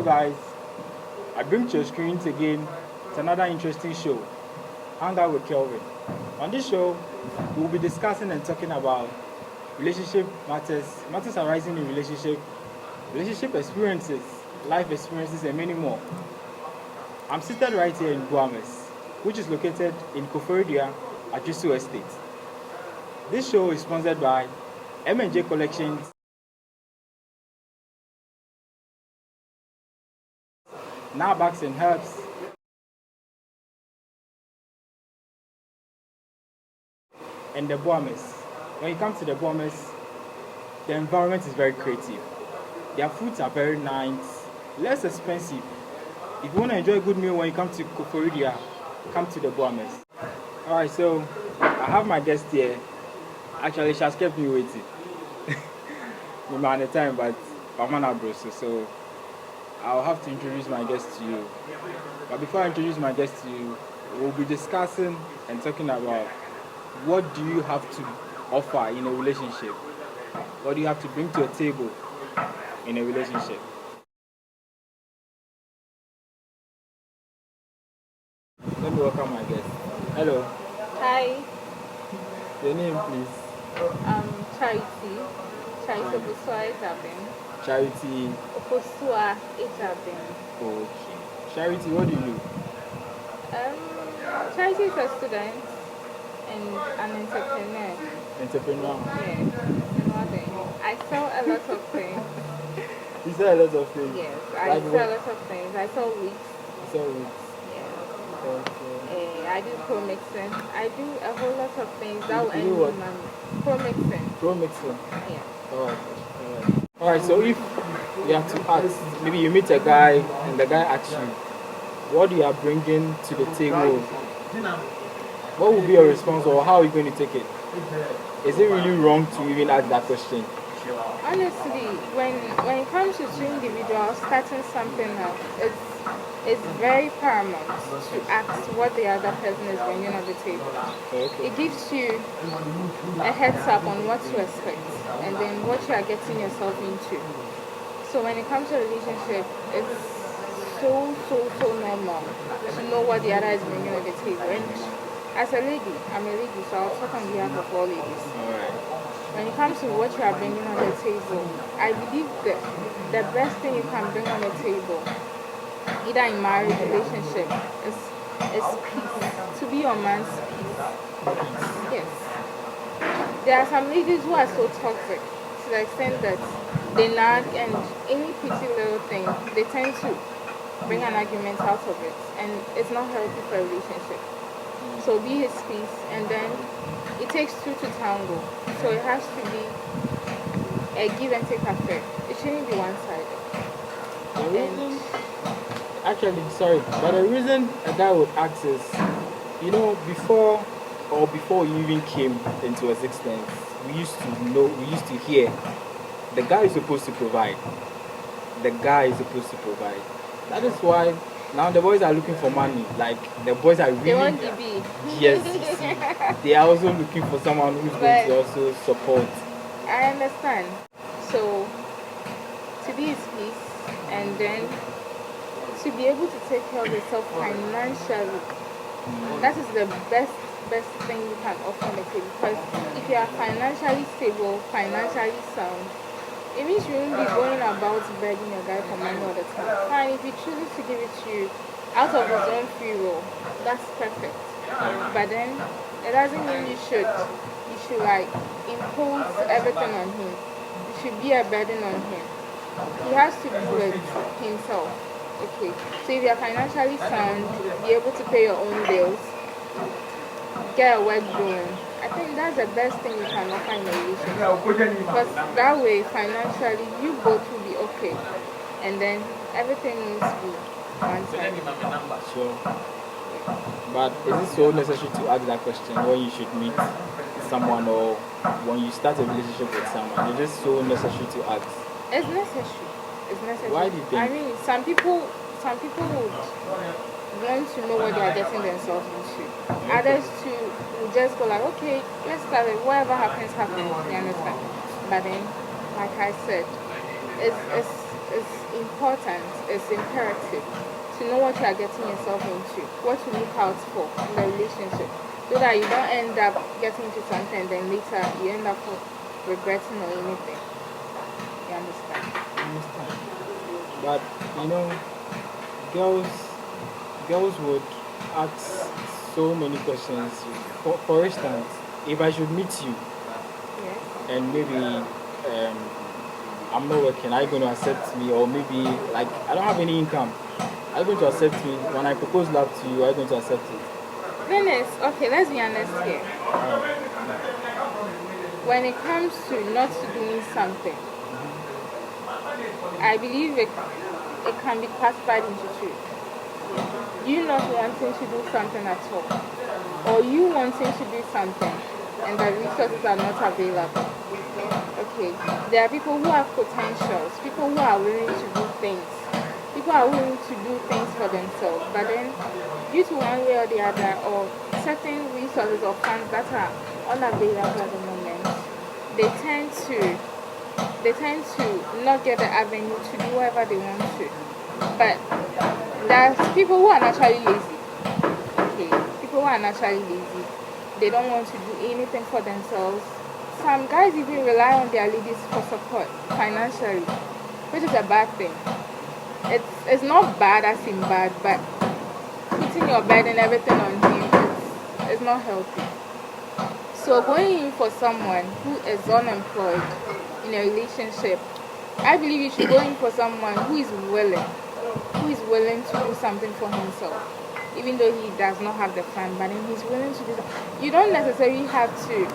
guys, I bring to your screens again. It's another interesting show, Hangout with Kelvin. On this show, we'll be discussing and talking about relationship matters arising in relationship experiences, life experiences, and many more. I'm seated right here in Guames, which is located in Koforidua, Ajisu Estate. This show is sponsored by M&J Collections, Nabaks and Herbs, and the Guames. When you come to the Guames, the environment is very creative. Their foods are very nice, less expensive. If you want to enjoy a good meal when you come to Koforidua, come to the Guames. Alright, so I have my guest here. Actually, she has kept me waiting. We might have time, but I'm not broso, so I'll have to introduce my guest to you. But before I introduce my guest to you, we'll be discussing and talking about what do you have to offer in a relationship? What do you have to bring to a table in a relationship? Let me welcome my guest. Hello. Hi, Your name, please. Charity. Charity Obusua Ejabin. Charity. Obusua Ejabin. Okay. Charity, what do you do? Charity is a student and an entrepreneur. Entrepreneur. Yes, and what then? I sell a lot of things. You sell a lot of things. Yes, I Like sell what? a lot of things. I sell wigs. You sell wigs. Yes. Okay. I do pro mixing. I do a whole lot of things that will You earn do me what? money. Pro mixing. Pro mixing. Yes. Alright, so if you have to ask, maybe you meet a guy and the guy asks you, what you are bringing to the table, what will be your response or how are you going to take it? Is it really wrong to even ask that question? Honestly, when it comes to two individuals starting something up, it's very paramount to ask what the other person is bringing on the table. Okay. It gives you a heads up on what to expect and then what you are getting yourself into. So when it comes to a relationship, it's so normal to know what the other is bringing on the table. And as a lady, I'm a lady, so I'll talk on behalf of all ladies. Alright. When it comes to what you are bringing on the table, I believe that the best thing you can bring on the table, either in marriage relationship, is peace. To be your man's peace. Yes. There are some ladies who are so toxic to the extent that they nag and any pretty little thing, they tend to bring an argument out of it. And it's not healthy for a relationship. So be his peace, and then it takes two to tango. So it has to be a give and take affair. It shouldn't be one-sided. Actually, sorry, but the reason a guy would ask is, before you even came into existence, we used to hear, the guy is supposed to provide. The guy is supposed to provide. That is why now the boys are looking for money. Like, the boys are really... They want to be. Yes, you see, they are also looking for someone who's going to also support. I understand. So, to be his peace, and then to be able to take care of yourself financially, that is the best thing you can offer on the table. Because if you are financially stable, financially sound, it means you won't be going about begging your guy for money all the time. Fine, if he chooses to give it to you out of his own free will, that's perfect. But then, it doesn't mean you should like impose everything on him. You should be a burden on him. He has to do it himself. Okay. So if you're financially sound, be able to pay your own bills, get a work doing, I think that's the best thing you can offer in a relationship. Because that way, financially, you both will be okay. And then everything will be one-sided. Sure. But is it so necessary to ask that question when you should meet someone or when you start a relationship with someone? Is it so necessary to ask? It's necessary. It's necessary. Why do you think? I mean, some people would want to know what they are getting themselves into. Others too will just go like, okay, let's start it. Whatever happens, happens. You understand? But then, like I said, it's it's important, it's imperative to know what you are getting yourself into, what to look out for in the relationship, so that you don't end up getting into something and then later you end up regretting or anything. You understand? I understand. But you know, girls girls would ask so many questions. For instance, if I should meet you Yes. and maybe I'm not working, are you going to accept me? Or maybe like I don't have any income, are you going to accept me? When I propose love to you, are you going to accept it? Dennis, okay, let's be honest here. When it comes to not doing something, I believe it can be classified into two. You not wanting to do something at all, or you wanting to do something and the resources are not available. Okay, there are people who have potentials, people who are willing to do things, people are willing to do things for themselves, but then due to one way or the other, or certain resources or funds that are unavailable at the moment, they tend to they tend to not get the avenue to do whatever they want to. But there's people who are naturally lazy. Okay, people who are naturally lazy. They don't want to do anything for themselves. Some guys even rely on their ladies for support financially, which is a bad thing. It's not bad as in bad, but putting your bed and everything on him is not healthy. So going in for someone who is unemployed in a relationship, I believe you should go in for someone who is willing to do something for himself, even though he does not have the fund, but then he's willing to do that. You don't necessarily have to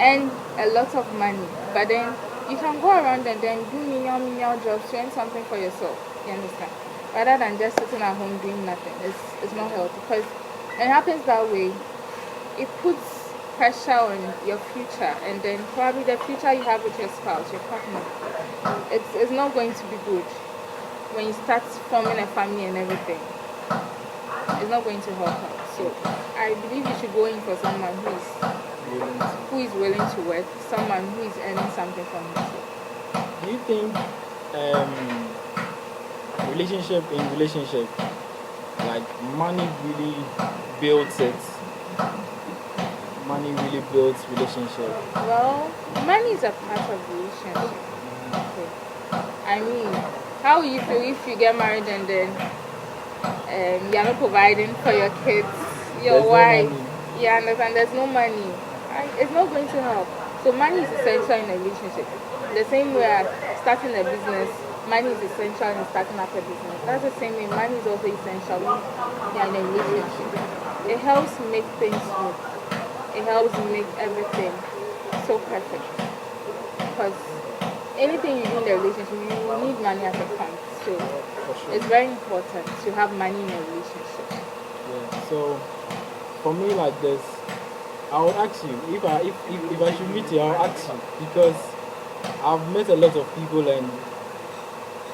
earn a lot of money, but then you can go around and then do menial jobs to earn something for yourself. You understand? Rather than just sitting at home doing nothing. It's not healthy because it happens that way. It puts pressure on your future, and then probably the future you have with your spouse, your partner. It's not going to be good when you start forming a family and everything. It's not going to help out. So I believe you should go in for someone who is willing to work, someone who is earning something for himself. Do you think relationship like money really builds it? Money really builds relationship. Well, money is a part of relationship. Okay. I mean, how will you feel if you get married and then you're not providing for your kids, your There's no wife? money. You understand? There's no money. It's not going to help. So money is essential in a relationship. The same way as starting a business, money is essential in starting up a business. That's the same way money is also essential when you're in a relationship. It helps make things smooth. It helps make everything so perfect. Because anything you do in a relationship, you will need money as a fund. So For sure. it's very important to have money in a relationship. Yeah. So for me like this, I would ask you if I should meet you, I'll ask you because I've met a lot of people and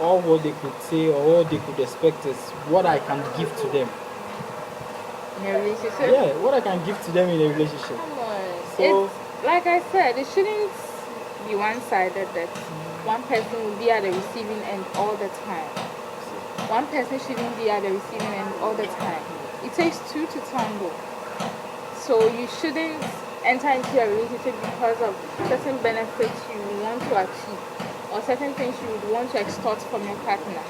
all what they could say or all they could expect is what I can give to them. In a relationship? Yeah, what I can give to them in a relationship. Come on. So It's like I said, it shouldn't be one-sided that one person will be at the receiving end all the time. One person shouldn't be at the receiving end all the time. It takes two to tango. So you shouldn't enter into a relationship because of certain benefits you want to achieve or certain things you would want to extort from your partner.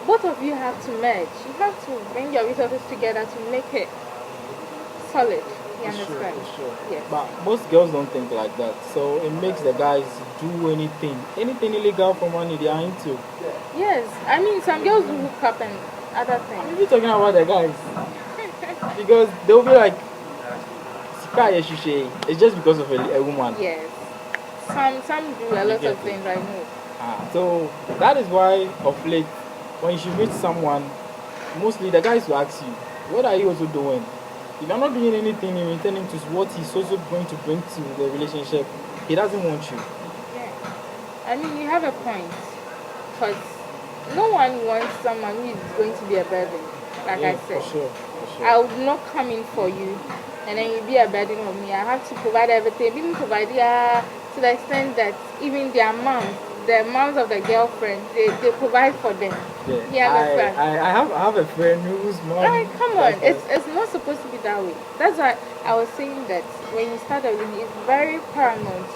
Both of you have to merge. You have to bring your resources together to make it solid. You it's sure, understand? it's sure. Yes. But most girls don't think like that. So it makes the guys do anything illegal for money they are into. Yes. I mean, some girls do hook up and other things. We're talking about the guys because they'll be like, "Sika yeshishe." It's just because of a woman. Yes. Some do a lot of things, I know. So that is why of late, when you should meet someone, mostly the guys will ask you, "What are you also doing?" If you're not doing anything in returning to what he's also going to bring to the relationship, he doesn't want you. Yeah. I mean, you have a point. Because no one wants someone who is going to be a burden, like Yeah, I said. for sure, for sure. I would not come in for you and then you be a burden on me. I have to provide everything. Even provide to the extent that even their mom the moms of the girlfriend, they provide for them. Yeah. You understand? I have a friend whose mom. Like, come on, does that. it's not supposed to be that way. That's why I was saying that when you start a relationship, it's very paramount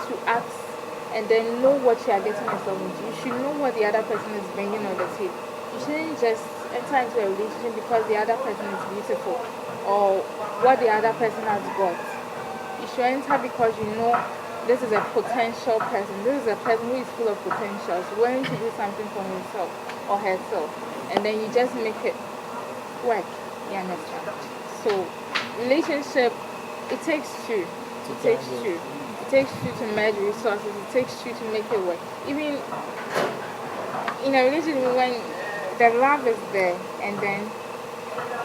to ask and then know what you are getting yourself into. You should know what the other person is bringing on the table. You shouldn't just enter into a relationship because the other person is beautiful or what the other person has got. You should enter because you know this is a potential person. This is a person who is full of potentials, willing to do something for himself or herself. And then you just make it work. You understand? So, relationship, it takes two. It takes two. It takes two to merge resources. It takes two to make it work. Even in a relationship, when the love is there and then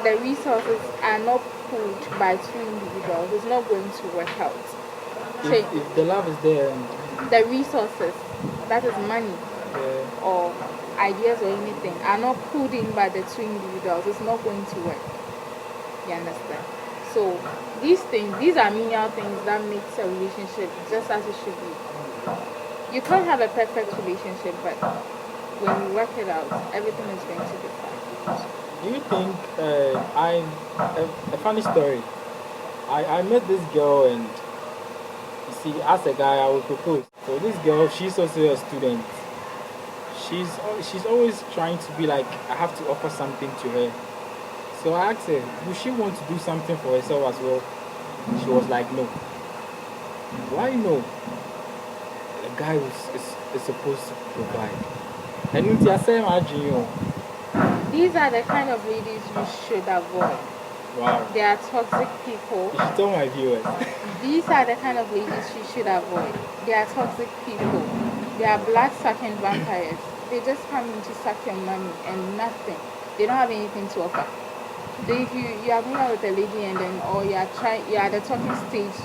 the resources are not pulled by two individuals, it's not going to work out. If the love is there and the resources, that is money or ideas or anything, are not pulled in by the two individuals, it's not going to work. You understand? So these are menial things that makes a relationship just as it should be. You can't have a perfect relationship, but when you work it out, everything is going to be fine. do you think a funny story? I met this girl and you see, as a guy I would propose. So this girl, she's also a student. She's always trying to be like, I have to offer something to her. So I asked her, would she want to do something for herself as well? She was like, no. Why no? A guy is supposed to provide. And it's the same imagine. These are the kind of ladies you should avoid. Wow. They are toxic people. You should tell my viewers. These are the kind of ladies you should avoid. They are toxic people. They are blood-sucking vampires. They just come in to suck your money and nothing. They don't have anything to offer. So if you are going out with a lady and then, or you are at the talking stage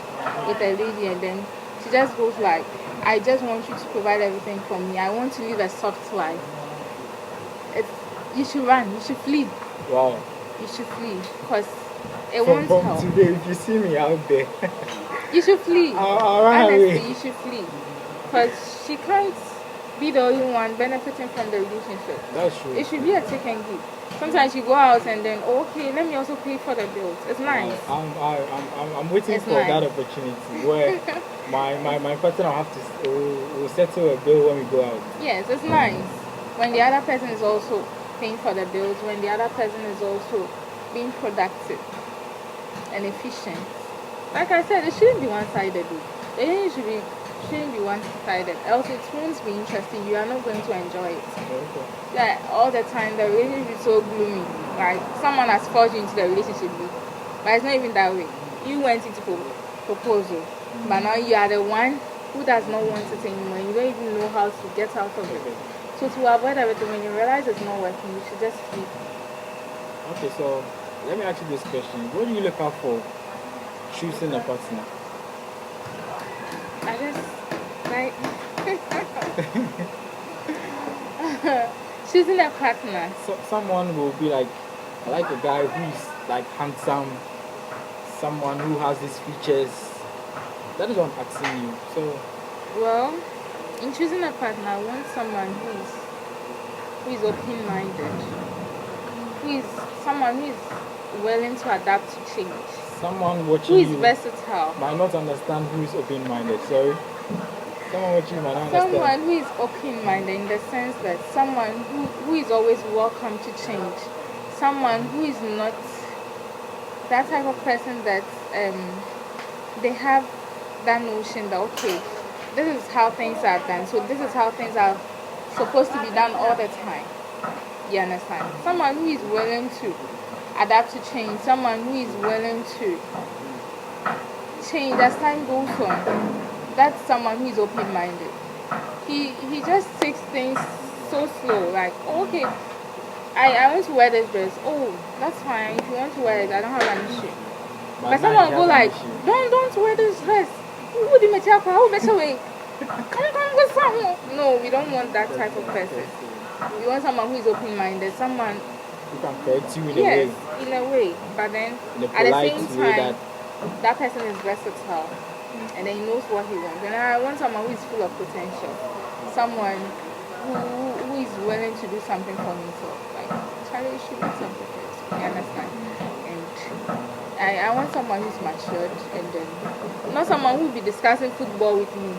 with a lady and then she just goes like, I just want you to provide everything for me. I want to live a soft life. You should run. You should flee. Wow. You should flee because it won't help. From today, if you see me out there, you should flee. I'll run Honestly, away. you should flee because she can't be the only one benefiting from the relationship. That's true. It should be a take and give. Sometimes you go out and then, okay, let me also pay for the bills. It's nice. I'm waiting It's for nice. that opportunity where my partner will settle a bill when we go out. Yes, it's nice when the other person is also paying for the bills, when the other person is also being productive and efficient. Like I said, it shouldn't be one-sided. The relationship shouldn't be one-sided. Else it won't be interesting. You are not going to enjoy it. Okay. Yeah, all the time the relationship is so gloomy. Like someone has forced you into the relationship, but it's not even that way. You went into proposal, but now you are the one who does not want it anymore. You don't even know how to get out of it. So to avoid everything, when you realize it's not working, you should just sleep. Okay, so let me ask you this question: what do you look out for choosing a partner? I just like choosing a partner. So, someone will be like, I like a guy who's like handsome, someone who has these features. That is what I'm asking you. So, Well, in choosing a partner, I want someone who is open-minded, someone who is willing to adapt to change, someone watching who is you versatile, might not understand who is open-minded. Sorry, someone watching you might not understand. someone who is open-minded in the sense that someone who is always welcome to change, someone who is not that type of person that they have that notion that okay, this is how things are done, so this is how things are supposed to be done all the time. You understand? Someone who is willing to adapt to change, someone who is willing to change as time goes on. That's someone who is open-minded. He just takes things so slow, like okay, I want to wear this dress. Oh, that's fine. If you want to wear it, I don't have an issue. But someone will go like, don't wear this dress. Who do you make How better way? Come go someone. No, we don't want that type of person. We want someone who is open-minded, someone who can correct you in a yes, way. in a way. But then at the same time, that person is versatile and then he knows what he wants. And I want someone who is full of potential. someone who is willing to do something for himself. Like, Charlie, you should do something for yourself. You understand? And I want someone who's matured, and then not someone who will be discussing football with me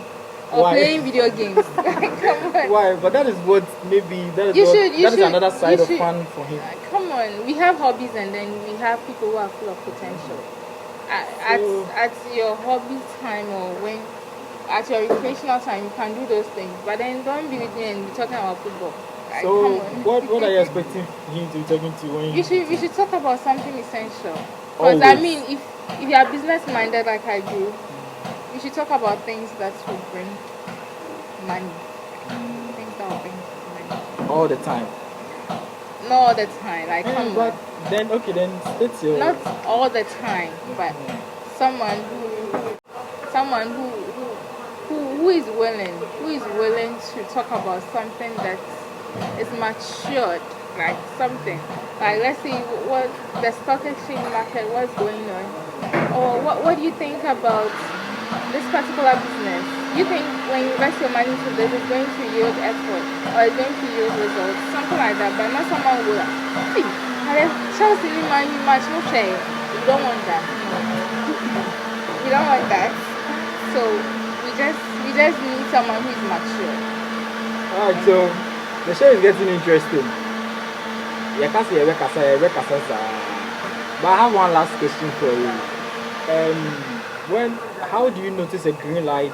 or Why? playing video games. Come on. Why? But that is what maybe that is You what should- you that is should- another side you of should- fun for him. Come on, we have hobbies, and then we have people who are full of potential. So- At your hobby time, or when at your recreational time, you can do those things. But then don't be with me and be talking about football. Like, So come on. what are you expecting him to be talking to when We should talk about something essential. Because I Always. mean, if you are business minded like I do, we should talk about things that will bring money. Things that will bring money. all the time? Not all the time. Like, come But on. then okay, then it's your Not all the time, but someone who is willing to talk about something that is matured, like something like, let's see what the stock exchange market, what's going on, or what do you think about this particular business? You think when you invest your money into this, it's going to yield effort or it's going to yield results, something like that, but not someone who will see. Chelsea money much okay. We don't want that. We don't want that. So we just need someone who is mature. Alright, so the show is getting interesting. Yeah, can't say but I have one last question for you. How do you notice a green light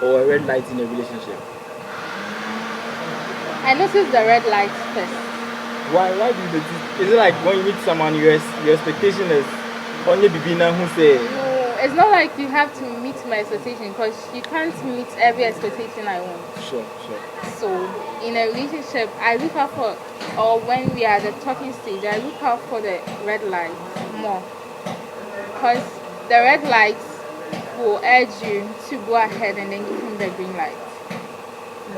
or a red light in a relationship? I noticed the red lights first. Why do you notice? Is it like when you meet someone, your expectation is only bibina who say No, it's not like you have to meet my expectation, because you can't meet every expectation I want. sure. So in a relationship, I look out for, or when we are at the talking stage, I look out for the red lights more, because the red lights will urge you to go ahead and then give him the green light.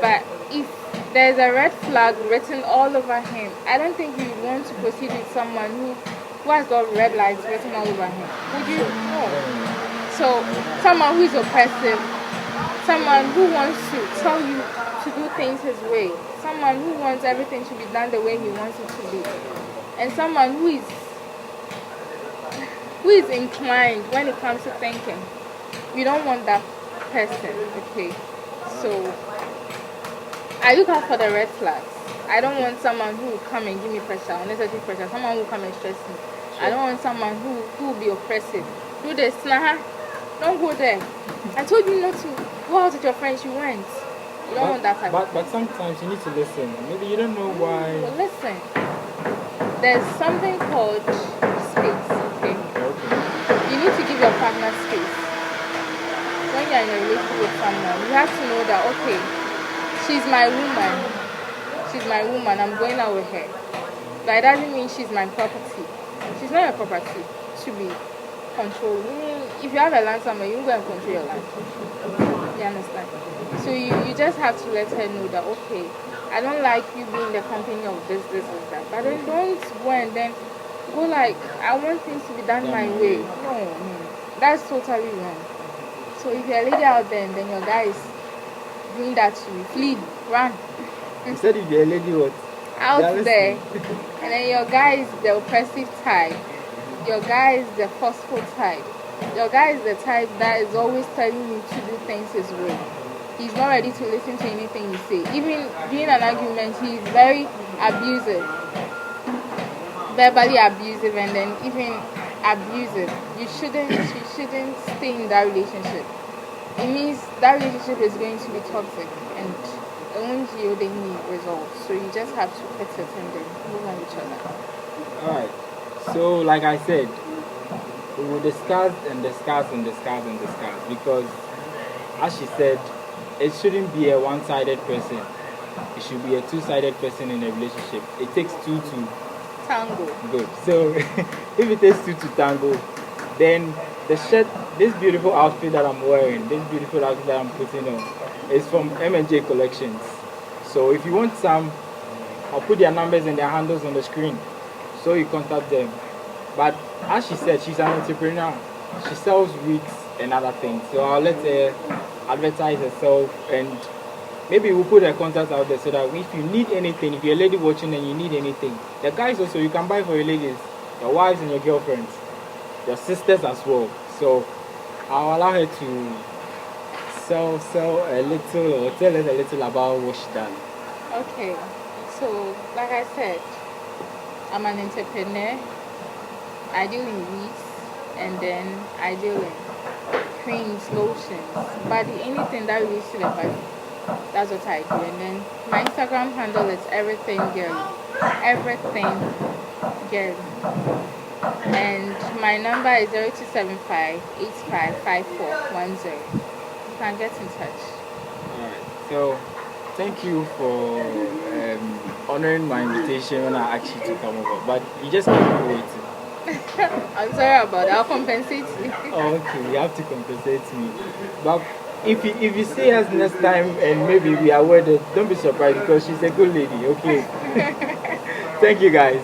But if there's a red flag written all over him, I don't think you would want to proceed with someone who has got red lights written all over him. Would you? No. So someone who is oppressive, someone who wants to tell you to do things his way, someone who wants everything to be done the way he wants it to be, and someone who is inclined when it comes to thinking. We don't want that person, okay? So I look out for the red flags. I don't want someone who will come and give me pressure, unnecessary pressure, someone who will come and stress me. I don't want someone who will be oppressive. Do this, nah, don't go there. I told you not to go out with your friends, you went. You don't want that type of But sometimes you need to listen. Maybe you don't know why. Well, listen, there's something called space, okay? You need to give your partner space. When you're in a relationship with someone, you have to know that, okay, she's my woman, I'm going out with her. But it doesn't mean she's my property. She's not your property to be controlled. Meaning, if you have a land somewhere, you go and control your land. You understand? So you just have to let her know that, okay, I don't like you being in the company of this, that. But then don't go and then go like, I want things to be done my way. No, that's totally wrong. So if you're a lady out there and then your guy is doing that to you, flee, run. You said if you're a lady, what? Out there, and then your guy is the oppressive type, your guy is the forceful type, your guy is the type that is always telling you to do things his way. He's not ready to listen to anything you say. Even during an argument, he's very abusive, verbally abusive, and then even abusive. You shouldn't stay in that relationship. It means that relationship is going to be toxic, and it won't yield any results. So you just have to quit it and then move on with each other. Alright. So like I said, we will discuss because as she said, it shouldn't be a one-sided person. It should be a two-sided person in a relationship. It takes two to Tango. good. So if it takes two to tango, then this beautiful outfit that I'm wearing, this beautiful outfit that I'm putting on, is from M&J Collections. So if you want some, I'll put their numbers and their handles on the screen, so you contact them. But as she said, she's an entrepreneur. She sells wigs and other things. So I'll let her advertise herself and Maybe we'll put a contact out there so that if you need anything, if you're a lady watching and you need anything, the guys also, you can buy for your ladies, your wives and your girlfriends, your sisters as well. So I'll allow her to sell a little or tell us a little about what she done. Okay, so like I said, I'm an entrepreneur. I deal in weeds, and then I deal in creams, lotions, body, anything that relates to the body. That's what I do. And then my Instagram handle is everything girly. Everything girly. And my number is 0275 855410. You can get in touch. Alright, so thank you for honoring my invitation when I asked you to come over, but you just keep me waiting. I'm sorry about that. I'll compensate you. Oh, okay, you have to compensate me. But if you see us next time and maybe we are wedded, don't be surprised because she's a good lady, okay? Thank you guys.